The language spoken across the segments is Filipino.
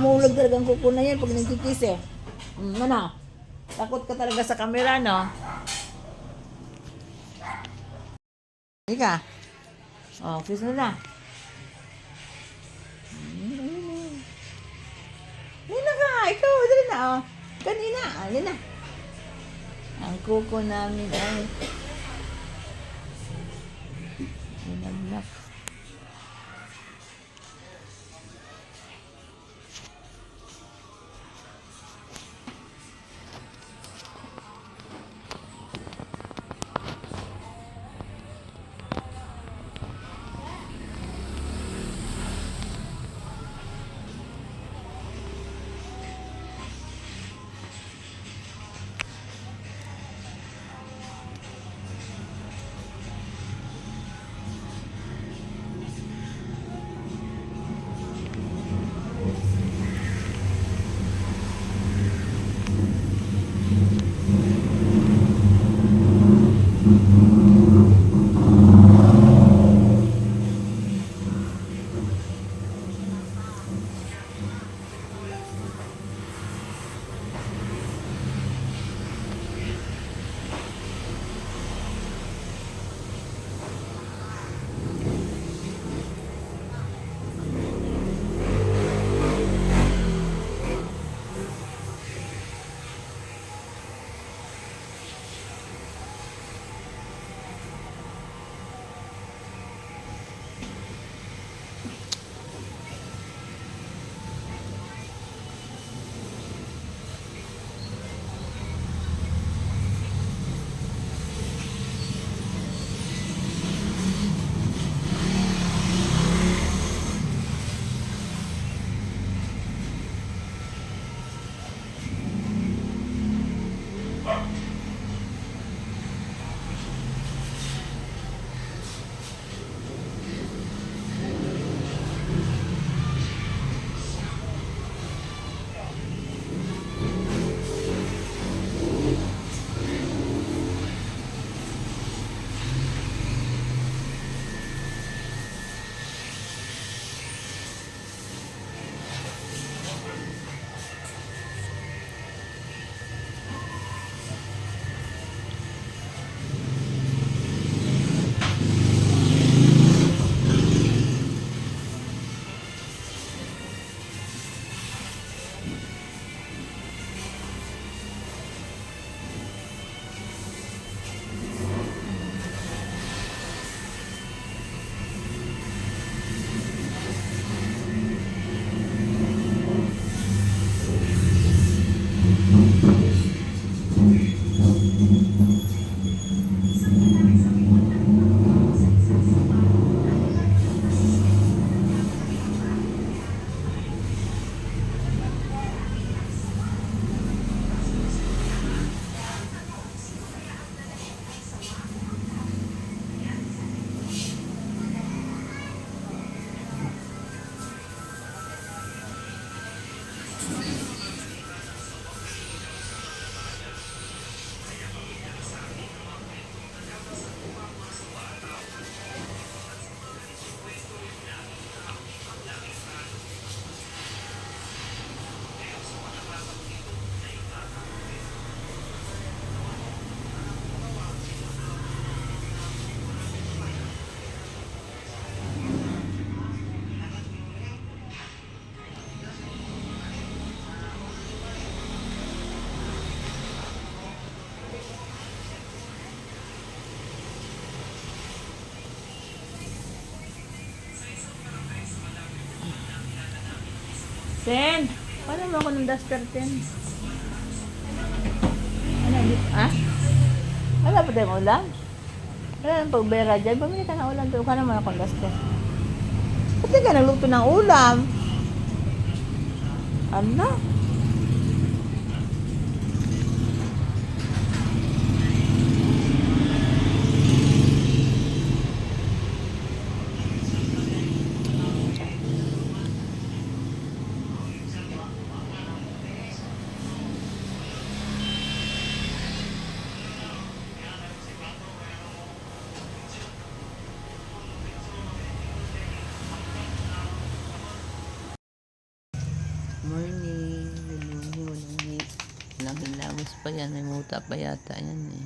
namumulog talaga ang kuko na yan pag nagkikis eh. Ano? Takot ka talaga sa camera, no? Ika. Oh, kiss mo na. Lina ka, ikaw, dali na, oh. Kanina, alin na. Ang kuko namin ay linagnak. Sen, paano mo ako ng duster, Ten? Ano, wala pa tayong ulam? Wala nang pagbera dyan. Pamili ka ng ulam. Tuwa ka naman akong duster. Ba't di ka nagluto ng ulam? Ano? Walang hilamos pa yan. May muta pa yata yan eh.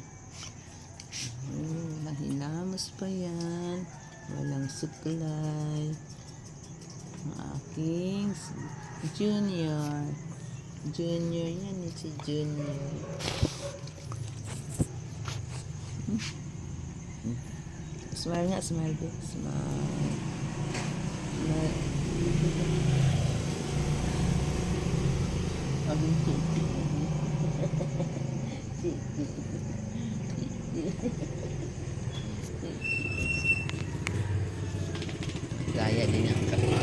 Walang hilamos pa yan. Walang suklay. Ang aking Junior. Junior yan eh, si Junior. Smile nga, smile din. Smile. Smile. Gaya din ang kapatid.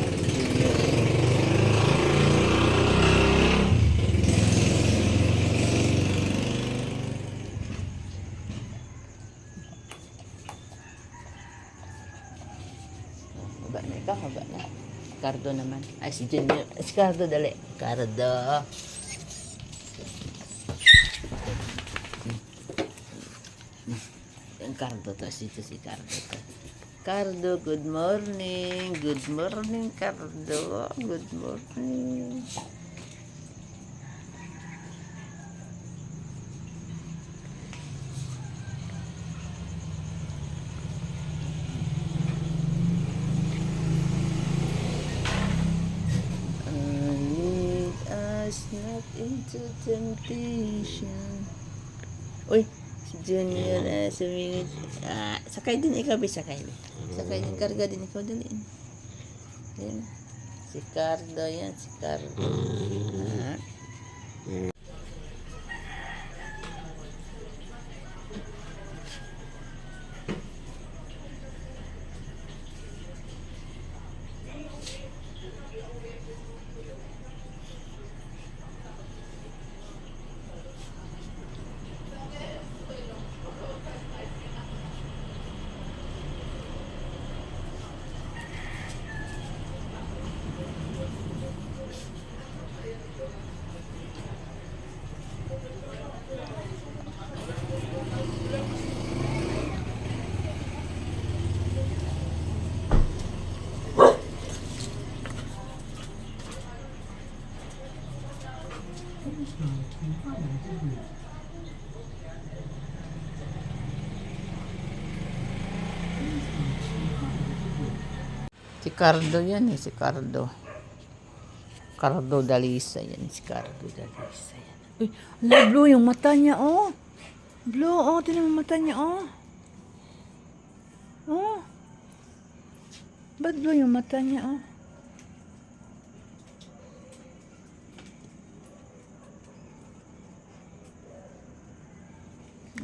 Haba na ikaw, haba na. Cardo naman. Ay, si Junior. Si Cardo, dali. Cardo. Ang Cardo to. Ito si Cardo to. Cardo, good morning. Good morning, Cardo. Good morning. Lead us not into temptation. Uy, si Junior sumingit. Sakay din ikaw, sakay. Sakay din, karga din ikaw, daliin. Yan. Si Cardo yan, si Cardo. Si Cardo yan eh, si Cardo. Cardo Dalisa yan, si Cardo Dalisa yan. Uy, ala, blue yung mata niya, oh. Blue, oh, tinan mo mata niya, oh. Oh. Ba't blue yung mata niya, oh?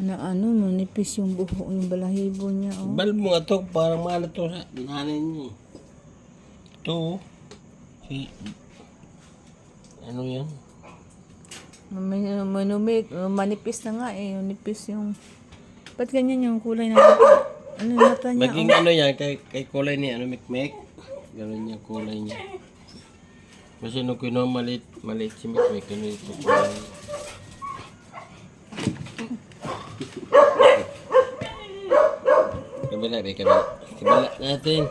Ano, manipis yung buhok, yung balahibo niya, oh. Bal mo nga to, parang mahal to sa nanay niya. Ito, si, ano yan? Manipis na nga eh, manipis yung, ba't ganyan yung kulay ng mata? Ano yung mata niya, Maging oh? ano yan, kay kulay niya, ano, mikmek. Ganun yung kulay niya. Kasi nung kinuha maliit si mikmek, ano yung kulay niya. Kabila natin.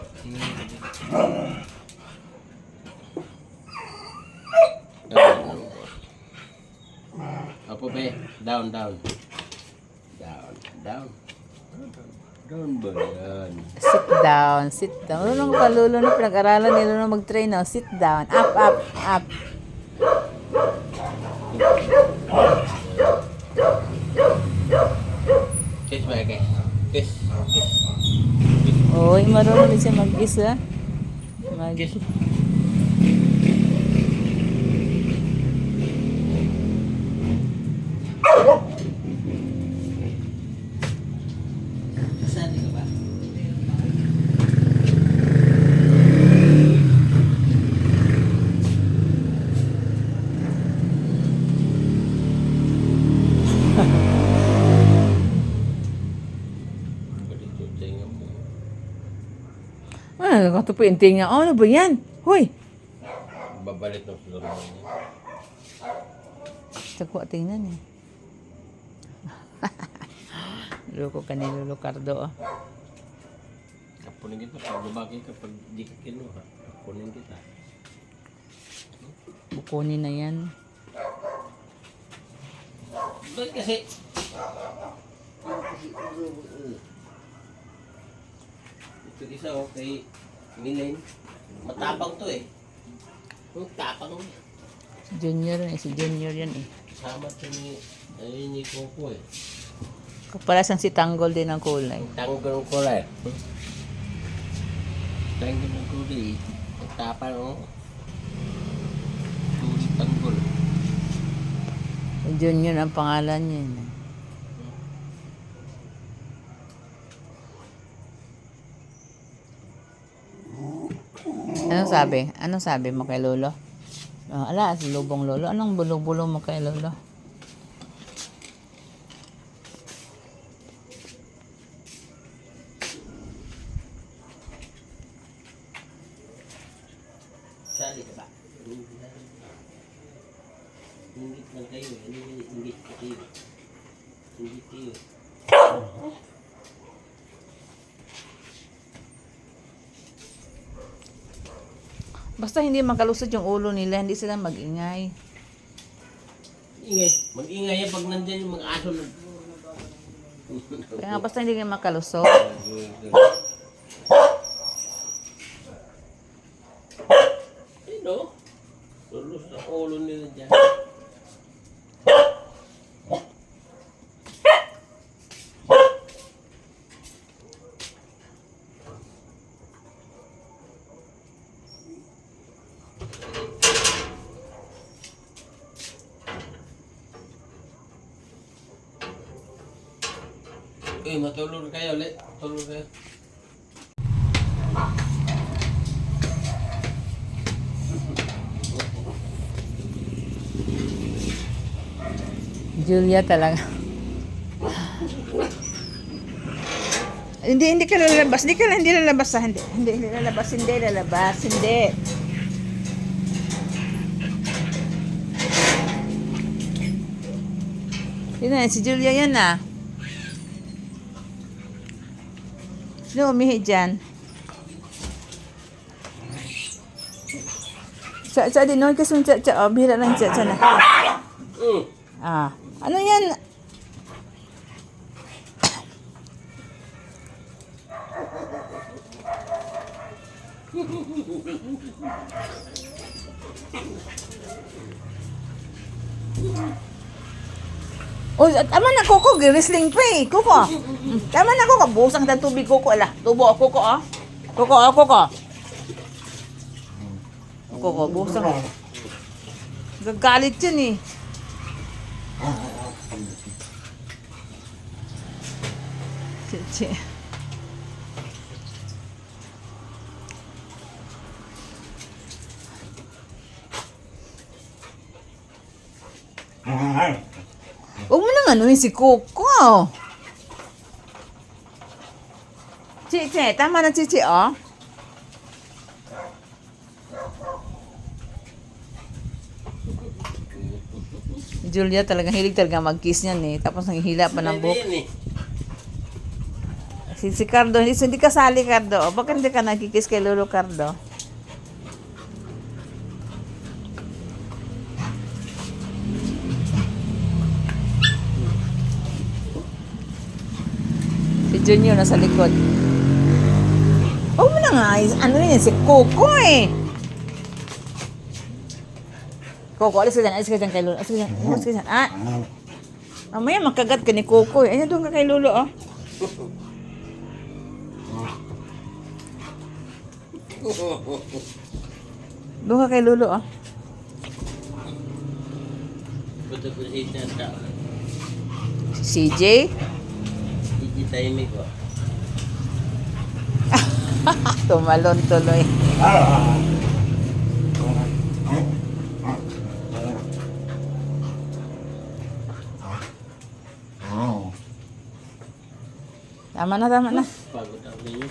Apo be, down. Down ba yan? Sit down. Lulong pa, lulo na pinag-aralan nila na mag-train now. Sit down. Up. Kiss ba, guys? Kiss. Oy, marunong din siya mag-kiss, ha? Kiss. Saan ka ba? Nakatupo yung tinga. Oh, ano ba yan? Hoy! Babalik ng floor mo niya. Sagwa tingnan eh. Loko ka ni Lolo Cardo, oh. Kapunin kita. Pag babaki ka, pag di ka kinuha, kapunin kita. Bukunin na yan. Bakit kasi? Ito isa oh, kay Milen. Matapang to eh. Tapang eh. Si Junior yan eh. Sama to ni, ayun ni Coco eh. Kapalasan si Tanggol din ang kulay. Tanggol ng kulay. Tanggol ng kulay. Tapang oh. Tanggol. Si Junior ang pangalan niya. Anong sabi mo kay Lolo? Ala, si Lubong Lolo. Anong bulong-bulong mo kay Lolo? Sali ka ba? Ingit lang kayo. Ingit ka kayo. Ingit kayo. Basta hindi makalusot yung ulo nila, hindi sila mag-ingay. Ingay. Mag-ingay yan pag nandyan yung mga aso. Kaya nga basta hindi kayo makalusot. Sino? Lulus sa ulo nila dyan. Matulog kayo ulit. Tulog kayo. Julia talaga. Hindi ka lalabas. Hindi lalabas. Hindi lalabas. Yun na, si Julia yan na. Sino umihi dyan? Sa din, no? Kasi bihira lang sa na. Ano yan? Oh, tama na Coco, wrestling pa eh. Coco. Tama na Coco, busang ng tubig Coco ala. Tubo Coco ah. Coco. Coco, busang. Gagalit yan eh. Che. Huwag mo nang anuhin si Coco. Che, tama na Che, oh. Julia talagang hilig talaga mag-kiss niyan eh. Tapos nanghihila pa ng buhok. Si Cardo, hindi kasali Cardo. O, bakit hindi ka nagkikiss kay Lolo Cardo? Si Junior nasa likod. Huwag mo na nga, ano yun, si Coco eh. Coco, alis ka dyan kay Lolo. Alis ka dyan. Mamaya makagat ka ni Coco eh. Ayun, doon ka kay Lolo oh. Doon ka kay Lolo oh. CJ? CJ timing ko. Tumalon tuloy. Tama na. Pagod ako ninyo.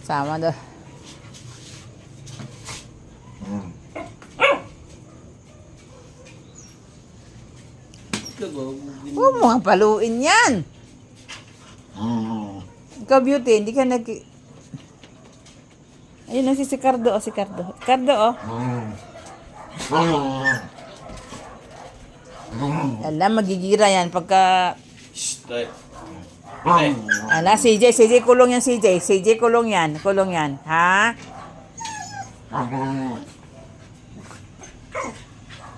Sama daw. Huwag mo nga paluin yan. Ikaw beauty, hindi ka Ayun na si Cardo, oh, Cardo, oh. Alam, magigira yan pagka... Shh, tayo. Okay. Ala, CJ, kulong yan, CJ, kulong yan, ha?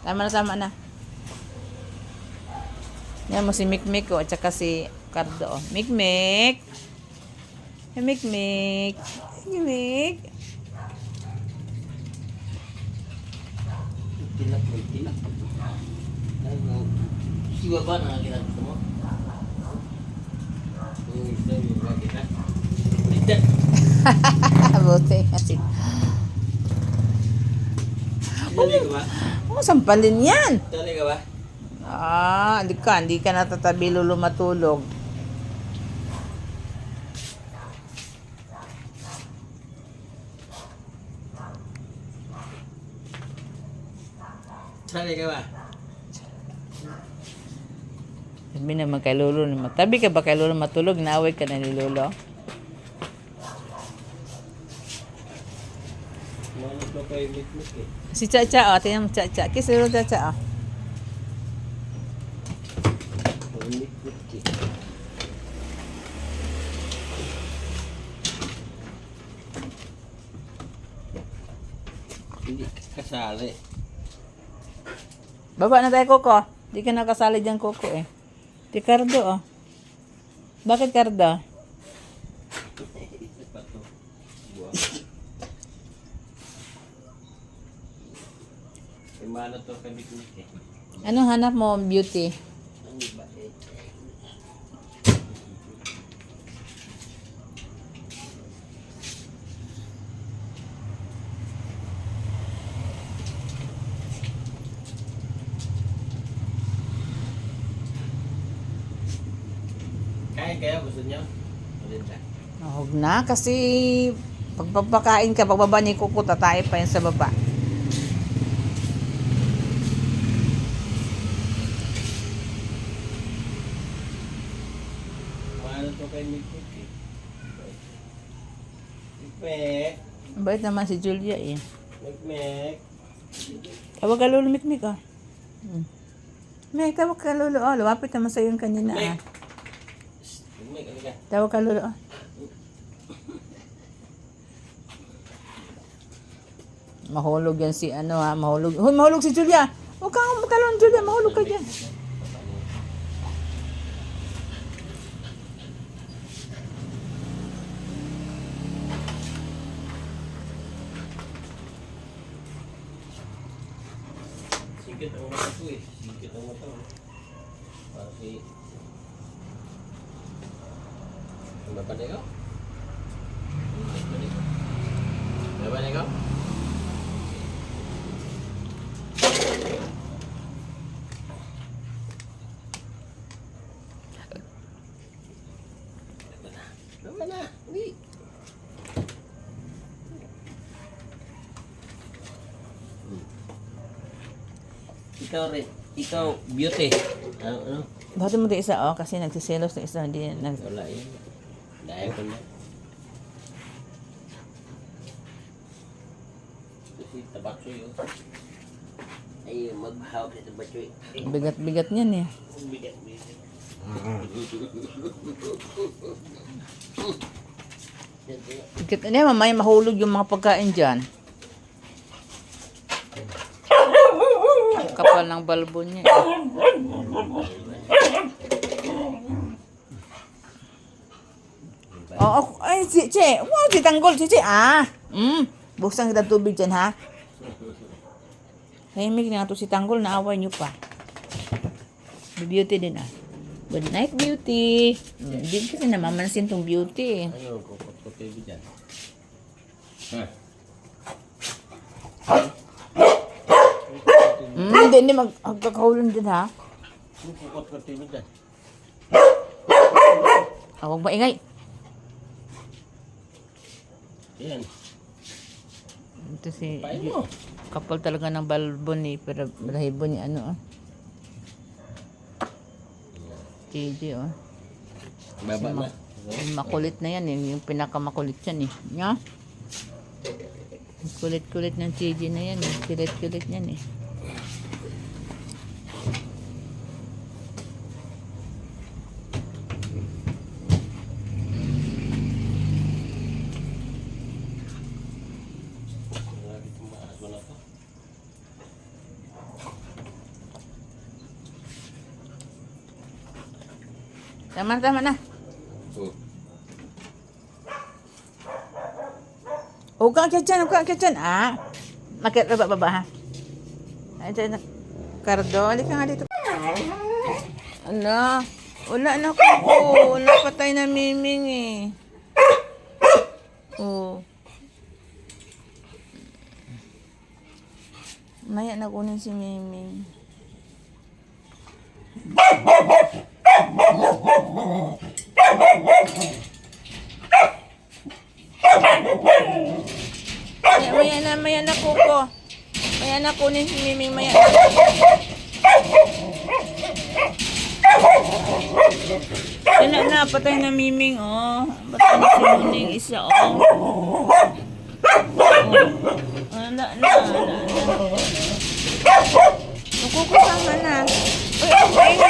Tama na. Yan mo si Mikmik, at saka si Cardo, oh. Mikmik. Hey, Mikmik. Tilak. Siwa ba na ginagawa mo? Buti kasi. Dali ka ba? Sampalin yan. Dali ka ba? Hindi ka natatabi lulo matulog. Dali ka ba? Sabi naman kay Lolo, tabi ka ba kay Lolo matulog? Naaway ka na ni Lolo? Manot na kayo mikmik eh. Si Chacha, tingnan mo Chacha. Kiss Lolo Chacha, Mikmik eh. Hindi kasali. Baba na tayo, Coco. Di ka nakasali dyan, Coco, eh. Di Cardo, oh. Bakit, Cardo? Manot na kayo mikmik eh. Anong hanap mo, beauty? Ano ba eh? Kaya gusto niyo? Ulit na. Huwag na, kasi pagpapakain ka, pagbaba ni Coco, tatay pa yan sa baba. Manot na kayo mikmik eh. Mikmik. Bait naman si Julia, eh. Mikmik. Tawag ka Lolo Mikmik, oh. Tawag ka Lolo, oh. Lumapit naman sa'yo yung kanina, ah. Mikmik, ano ka? Tawag ka Lolo, oh. Mahulog yan si mahulog. Hoy, mahulog si Julia. Huwag kang matalon, Julia. Mahulog ka dyan. Sikit ang mata ko eh. Sikit ang mata ko. Para si... Ang babanay ko? Babanay ko? Babanay. Uy. Ikaw rin. Ikaw, beauty. Ano? Bakit mo di isa, oh? Kasi nagsiselos na isa. Hindi Wala yun. Dahil ko na. Kasi tabakso yun. Ay, maghawak sa tabakso yun. Bigat-bigat niyan, eh. Bigat. Bigat, mamaya mahulog yung mga pagkain dyan. Kapal ng balbo niya, eh. Ay, Che. Wow, si Tanggol, si Che. Buksan kita tubig dyan, ha? Tahimik na nga to si Tanggol, naaway niyo pa. Beauty din, ah. Good night, beauty. Hindi kasi namamansin tong beauty. Ano, kukot-kot kayo dyan. Hindi magkakahulan din, ha? Kukot-kot kayo dyan. Huwag maingay. Yan. Ito si... Pain mo. Kapal talaga ng balbo ni, pero balahibo ni ano, oh. KJ, oh. Baba na. Yung makulit na yan, eh. Yung pinakamakulit yan, eh. Nya? Kulit-kulit ng KJ na yan, eh. Kulit-kulit yan, eh. Tama na. Oh. Huwag kang akit dyan. Makit baba ha. Ay, dyan. Cardo, halika nga dito. Ala, wala na ko. Napatay na Miming eh. Oh. Maya na kunin si Miming. Maya na kuko. Maya na kunin si Miming, maya na. Wala na, patay na Miming, oh. Patay na si Miming isa, oh. Wala na. Kuko, tama na. Uy, okay na.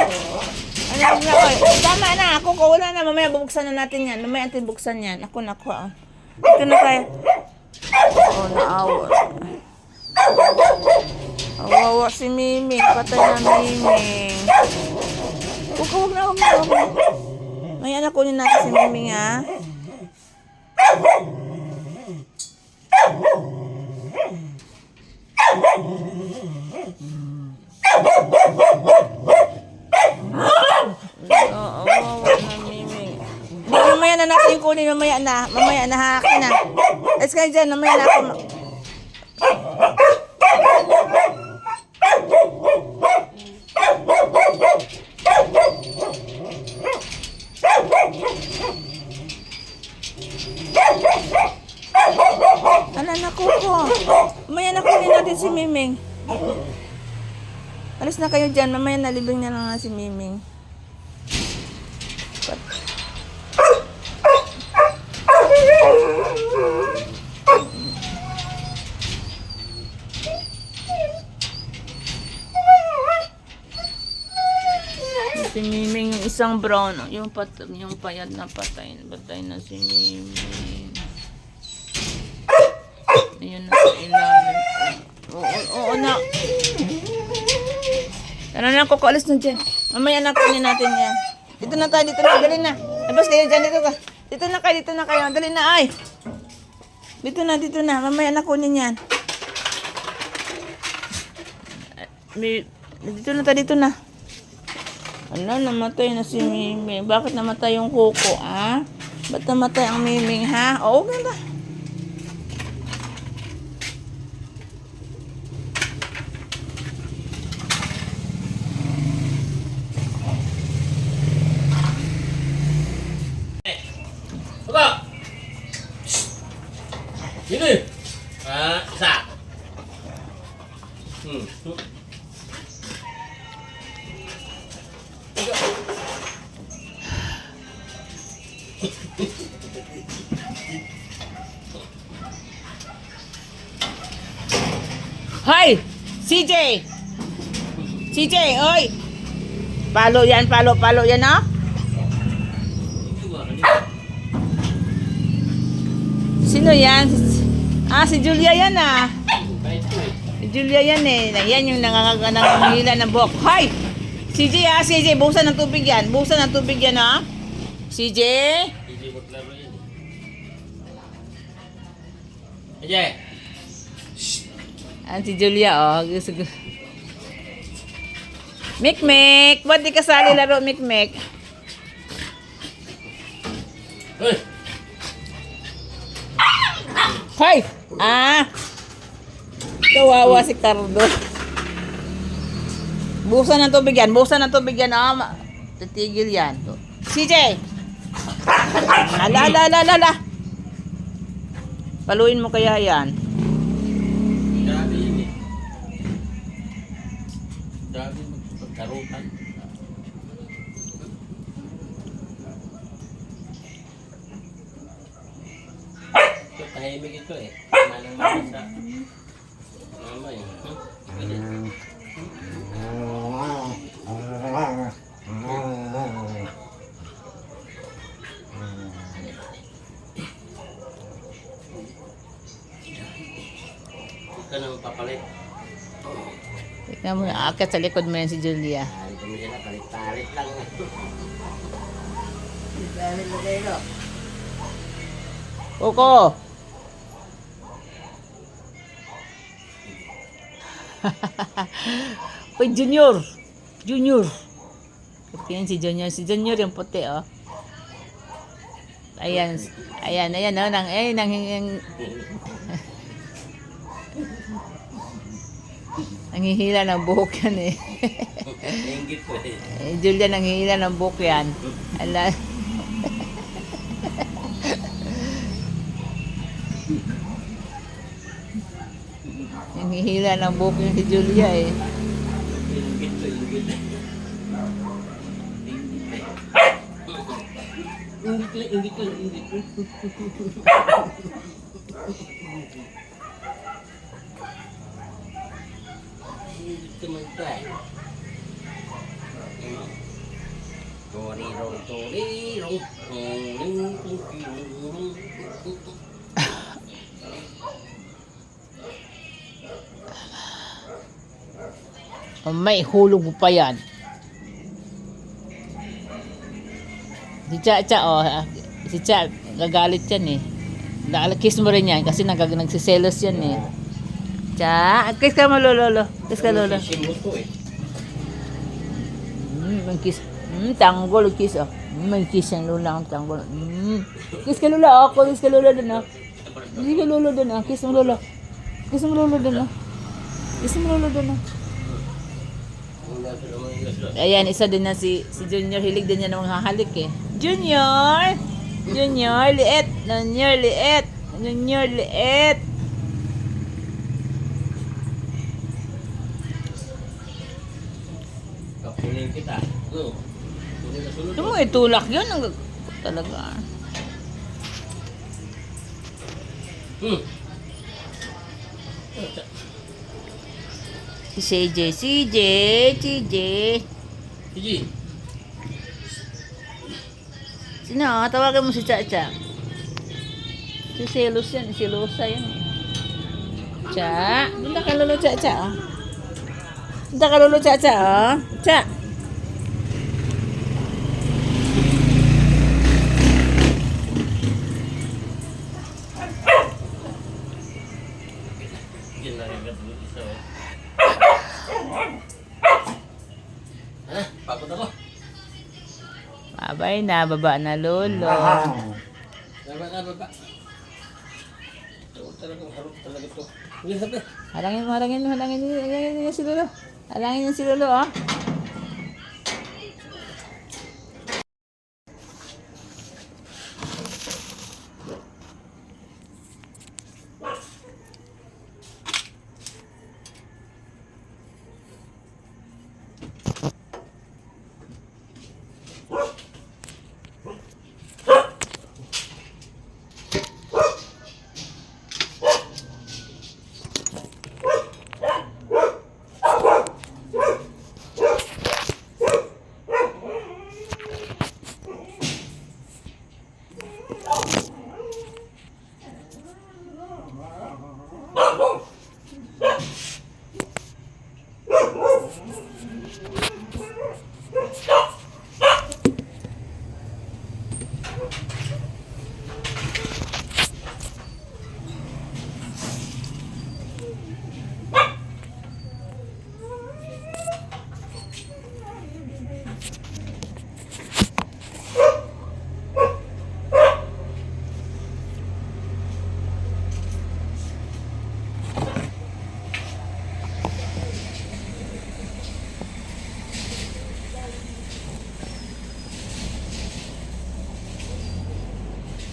Tama na, kuko, wala na. Mamaya bubuksan na natin yan. Mamaya natin buksan yan. Ako, ah. Ito na tayo. Oh, naawa. Awawa si Miming. Patay na Miming. Huwag na. May anak kunin natin si Miming, ha? Awawa na Miming. Mamaya na natin kunin. Mamaya na, hakin na. Let's go dyan. Mamaya na ako. Ala na kuko. Mamaya na kunin natin si Miming. Alis na kayo dyan. Mamaya nalibing na lang si Miming. Si Miming yung isang brown, yung payat na patay na si Miming. Ayun na sa ilalim. Oo na. Ano na, kuko, alis na dyan. Mamaya na kunin natin yan. Dito na tayo, dali na. Labas kayo dyan, dito ka. Dito na kayo, dali na, ay. Dito na, mamaya na kunin yan. Dito na. Ano, namatay na si Miming. Bakit namatay yung kuko, ha? Ba't namatay ang Miming, ha? Oo, ganda. Baka! Sini! Isa! Hoy! CJ! CJ, oy! Palo yan, ha? Sino yan? Si Julia yan, ah. Si Julia yan, eh. Yan yung nangangahila ng buhok. Hoy! CJ, buhusan ng tubig yan. Ha? CJ? Hindi maglaro yan. Ajay! Si Julia, oh. Mikmek! Ba't di kasali laro, Mikmek? Hoy! Hoy! Kawawa si Cardo. Buhusan ng tubig yan. Titigil yan. CJ! Ala. Paluin mo kaya yan. Dami yun eh. Dami magkarutan. Ito, tahimik ito eh. Malang sa... Mama yun. Ito na mapapalit. Tignan mo, aakyat sa likod mo yan si Julia. Ay, pamilya na, palit-palit lang. Dali lagay no. Coco! Uy, Junior! Junior! Yan si Junior. Si Junior yung puti, oh. Ayan. Ayan, ayan, oh. Nanghihila ng buhok yan, eh. Ingit ko eh. Julia, nanghihila ng buhok yan. Ala. Nanghihila ng buhok yan si Julia, eh. Ingit ko, ingit. Ingit ko, ingit ko. Ingit naman tayo. Torirong, torirong, torirong. May hulog mo pa yan. Si Cha, oh. Si Cha, gagalit yan, eh. Kiss mo rin yan kasi nagsiselos yan, eh. Cha, kiss ka mo, lolo. Kiss ka, lolo. Simuto eh. May kiss. Tanggol, kiss, oh. May kiss yung lula ang tanggol. Kiss ka, lolo, oh. Kiss ka, lolo dun, oh. Kiss ka, lolo dun, oh. Kiss mo, lolo. Kiss mo, lolo dun, oh. Kiss mo, lolo dun, oh. Ayan, isa din na si Junior. Hilig din niya ng hahalik, eh. Junior! Junior, liit. Junior, liit. Junior, liit. Kapunin kita. No. Kunin na sunod. Ito mo, itulak yun. Talaga. Si CJ. Sige. Sino? Tawagan mo si Cha. Si Selos yan. Si Losa yan. Cha. Punta ka lolo Cha. Oh. Punta ka lolo Cha. Oh. Cha. Yan lang yung gatulog isa. Ha? Pagod ako. Babay na. Baba na lolo. Baba. Ito talagang harap talaga to. Hindi sabi. Halangin niya si lolo. Halangin niya si lolo, oh.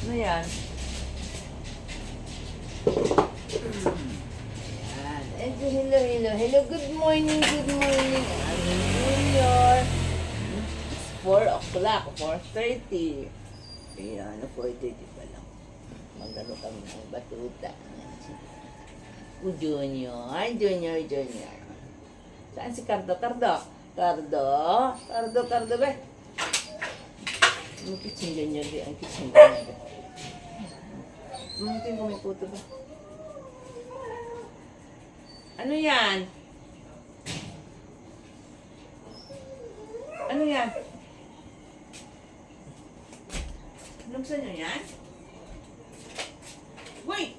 Ano yan? Yan. Hello. Good morning. Junior. It's 4 o'clock. 4:30. Ayan, 4:30 pa lang. Magano kami ng batuta. Junior. Saan si Cardo? Cardo, be. Ang kitchen Junior, be. Ang kitchen Junior, be. Tingin ko may puto ba? Ano yan? Binuksan nyo yan? Wait!